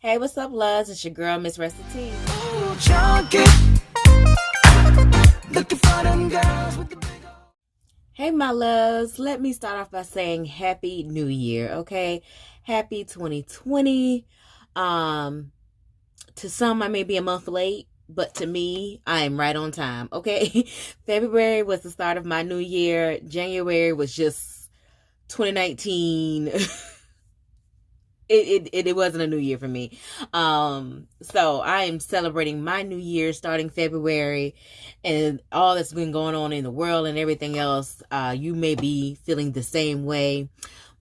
Hey, what's up, loves? It's your girl, MissRessaT. Hey, my loves. Let me start off by saying Happy New Year, okay? Happy 2020. To some, I may be a month late, but to me, I am right on time, okay? February was the start of my new year. January was just 2019. It wasn't a new year for me. So I am celebrating my new year starting February, and all that's been going on in the world and everything else. You may be feeling the same way,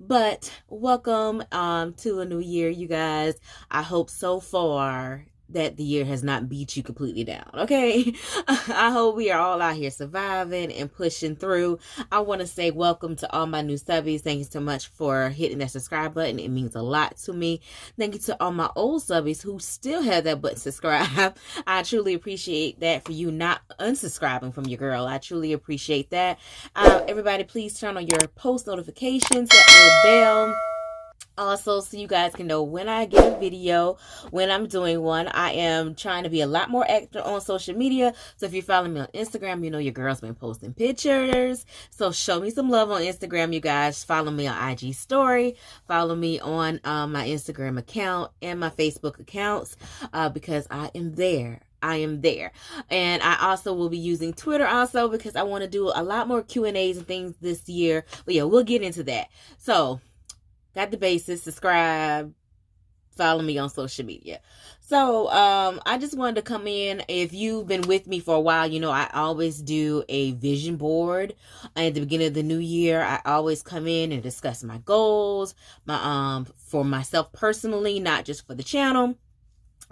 but welcome to a new year, you guys. I hope so far that the year has not beat you completely down, okay? I hope we are all out here surviving and pushing through. I want to say welcome to all my new subbies. Thank you so much for hitting that subscribe button. It means a lot to me. Thank you to all my old subbies who still have that button subscribe. I truly appreciate that for you not unsubscribing from your girl. I truly appreciate that. Everybody, please turn on your post notifications, that little bell. Also, so you guys can know when I get a video, when I'm doing one. I am trying to be a lot more active on social media. So if you're following me on Instagram, you know your girl's been posting pictures. So show me some love on Instagram, you guys. Follow me on IG story. Follow me on my Instagram account and my Facebook accounts because I am there. I am there. And I also will be using Twitter also because I want to do a lot more Q&As and things this year. But yeah, we'll get into that. So got the basics. Subscribe, follow me on social media. So I just wanted to come in. If you've been with me for a while, you know I always do a vision board at the beginning of the new year. I always come in and discuss my goals, my for myself personally, not just for the channel.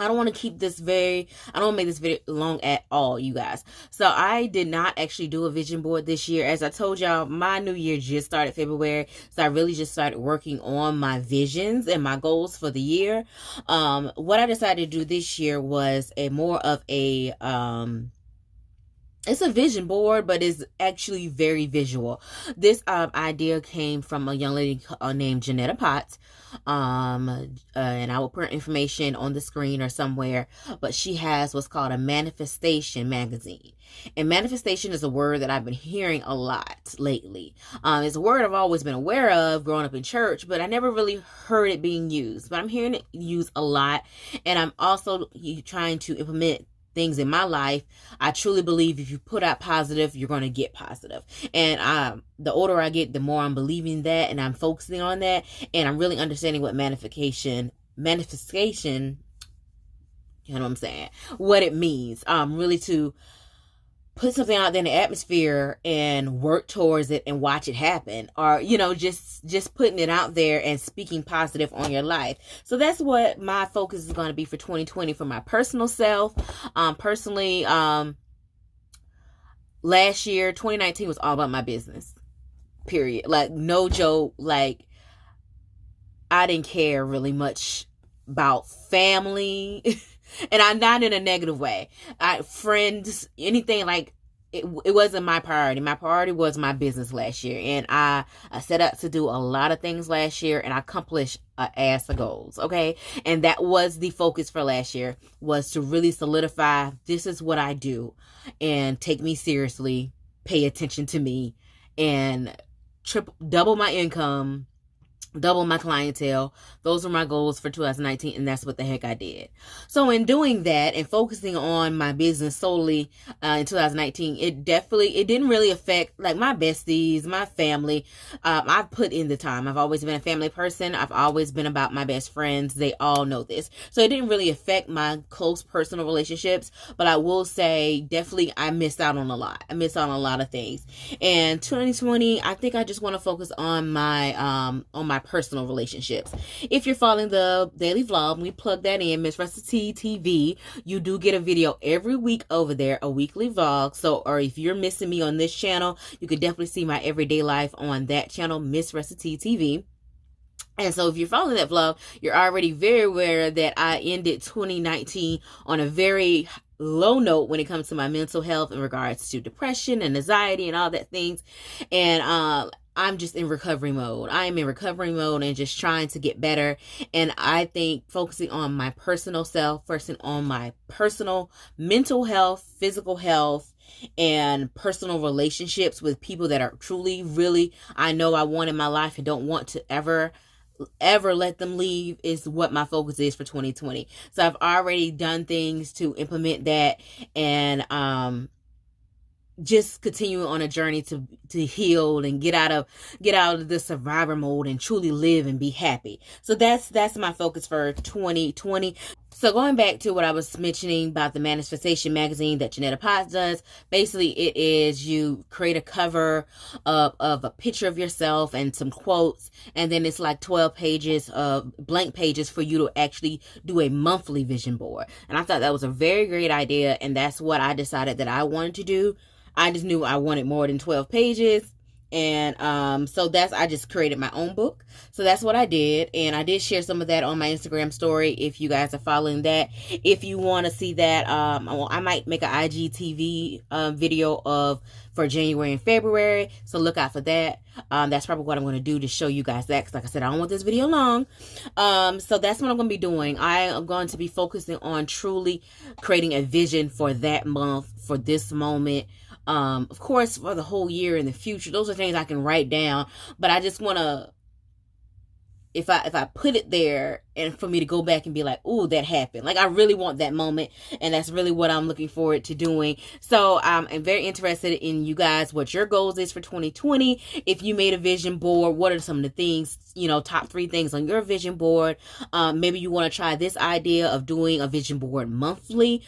I don't want to keep this I don't want to make this video long at all, you guys. So I did not actually do a vision board this year. As I told y'all, my new year just started February. So I really just started working on my visions and my goals for the year. What I decided to do this year was more of a, it's a vision board, but it's actually very visual. This idea came from a young lady named Janetta Potts. And I will put information on the screen or somewhere, but she has what's called a manifestation magazine. And manifestation is a word that I've been hearing a lot lately. It's a word I've always been aware of growing up in church, but I never really heard it being used. But I'm hearing it used a lot, and I'm also trying to implement things in my life. I truly believe if you put out positive, you're going to get positive. And the older I get, the more I'm believing that, and I'm focusing on that, and I'm really understanding what manifestation, you know what I'm saying, what it means. Really to put something out there in the atmosphere and work towards it and watch it happen, or you know, just putting it out there and speaking positive on your life. So that's what my focus is going to be for 2020 for my personal self. Personally, last year 2019 was all about my business, period. Like, no joke. Like, I didn't care really much about family. And I'm not in a negative way. Friends, anything, like, it wasn't my priority. My priority was my business last year. And I set out to do a lot of things last year, and I accomplished an ass of goals, okay? And that was the focus for last year, was to really solidify, this is what I do, and take me seriously, pay attention to me, and double my income, double my clientele. Those were my goals for 2019, and that's what the heck I did. So in doing that and focusing on my business solely in 2019, it didn't really affect like my besties, my family. I've put in the time. I've always been a family person. I've always been about my best friends. They all know this. So it didn't really affect my close personal relationships, but I will say definitely I missed out on a lot. I missed out on a lot of things. And 2020, I think I just want to focus on my personal relationships. If you're following the daily vlog, we plug that in, MissRessaTTV. You do get a video every week over there, a weekly vlog. So, or if you're missing me on this channel, you could definitely see my everyday life on that channel, MissRessaTTV. And so if you're following that vlog, you're already very aware that I ended 2019 on a very low note when it comes to my mental health in regards to depression and anxiety and all that things. And I'm just in recovery mode. I am in recovery mode and just trying to get better. And I think focusing on my personal self, focusing on my personal mental health, physical health, and personal relationships with people that are truly, really, I know I want in my life and don't want to ever let them leave, is what my focus is for 2020. So I've already done things to implement that, and just continuing on a journey to heal and get out of the survivor mode and truly live and be happy. So that's my focus for 2020. So going back to what I was mentioning about the manifestation magazine that Janetta Potts does, basically it is you create a cover of a picture of yourself and some quotes, and then it's like 12 pages of blank pages for you to actually do a monthly vision board. And I thought that was a very great idea, and that's what I decided that I wanted to do. I just knew I wanted more than 12 pages. And so I just created my own book. So that's what I did. And I did share some of that on my Instagram story, if you guys are following that. If you want to see that, I might make an IGTV video for January and February. So look out for that. That's probably what I'm going to do to show you guys that. Because like I said, I don't want this video long. So that's what I'm going to be doing. I am going to be focusing on truly creating a vision for that month, for this moment. Of course, for the whole year in the future. Those are things I can write down, but I just want to, if I put it there and for me to go back and be like, oh, that happened. Like, I really want that moment, and that's really what I'm looking forward to doing. So I'm very interested in you guys, what your goals is for 2020. If you made a vision board, what are some of the things, top 3 things on your vision board? Maybe you want to try this idea of doing a vision board monthly.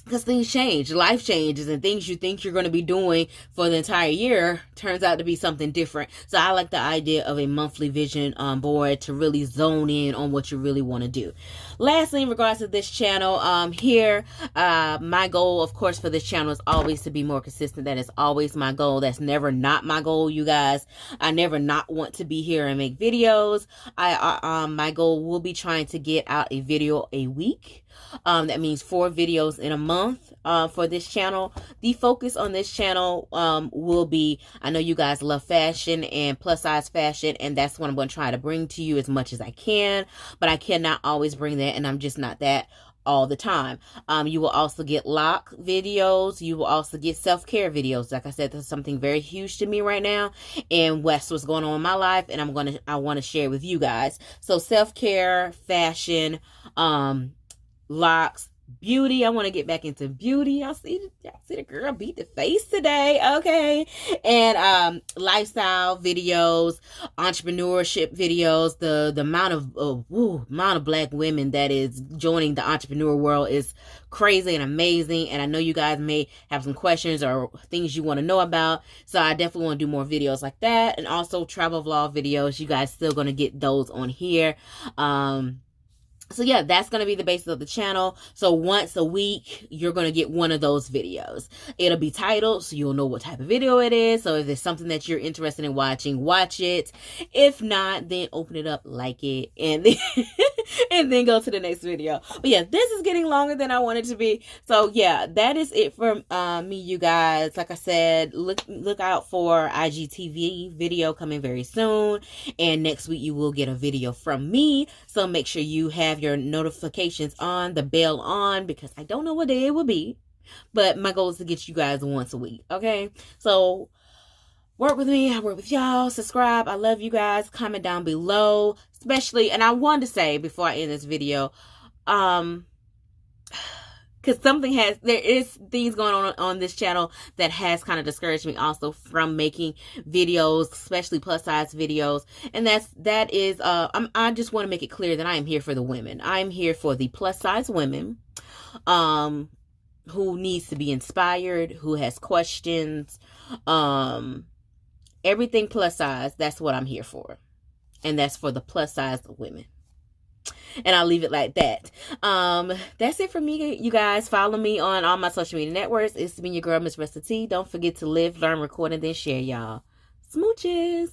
Because things change, life changes, and things you think you're going to be doing for the entire year turns out to be something different. So I like the idea of a monthly vision board to really zone in on what you really want to do. Lastly, in regards to this channel, my goal, of course, for this channel is always to be more consistent. That is always my goal. That's never not my goal, you guys. I never not want to be here and make videos. My goal will be trying to get out a video a week. That means 4 videos in a month for this channel. The focus on this channel will be, I know you guys love fashion and plus size fashion, and that's what I'm going to try to bring to you as much as I can, but I cannot always bring that, and I'm just not that all the time. You will also get lock videos. You will also get self-care videos. Like I said, that's something very huge to me right now, and that's what's going on in my life, and I want to share with you guys. So self-care, fashion, locks, beauty. I want to get back into beauty. Y'all see the girl beat the face today. Okay. And lifestyle videos, entrepreneurship videos. The amount of black women that is joining the entrepreneur world is crazy and amazing. And I know you guys may have some questions or things you want to know about. So I definitely want to do more videos like that. And also travel vlog videos. You guys still going to get those on here. So yeah, that's going to be the basis of the channel. So once a week, you're going to get one of those videos. It'll be titled, so you'll know what type of video it is. So if there's something that you're interested in watching, watch it. If not, then open it up, like it, and then, and then go to the next video. But yeah, this is getting longer than I want it to be. So yeah, that is it for me, you guys. Like I said, look out for IGTV video coming very soon. And next week, you will get a video from me. So make sure you have your notifications on, the bell on, because I don't know what day it will be, but my goal is to get you guys once a week. Okay, so work with me, I work with y'all. Subscribe. I love you guys. Comment down below, especially, and I wanted to say before I end this video, because there is things going on this channel that has kind of discouraged me also from making videos, especially plus size videos. And that is I just want to make it clear that I am here for the women. I'm here for the plus size women who needs to be inspired, who has questions, everything plus size. That's what I'm here for. And that's for the plus size women. And I'll leave it like that. That's it for me, you guys. Follow me on all my social media networks. It's been your girl, MissRessaT. Don't forget to live, learn, record, and then share, y'all. Smooches.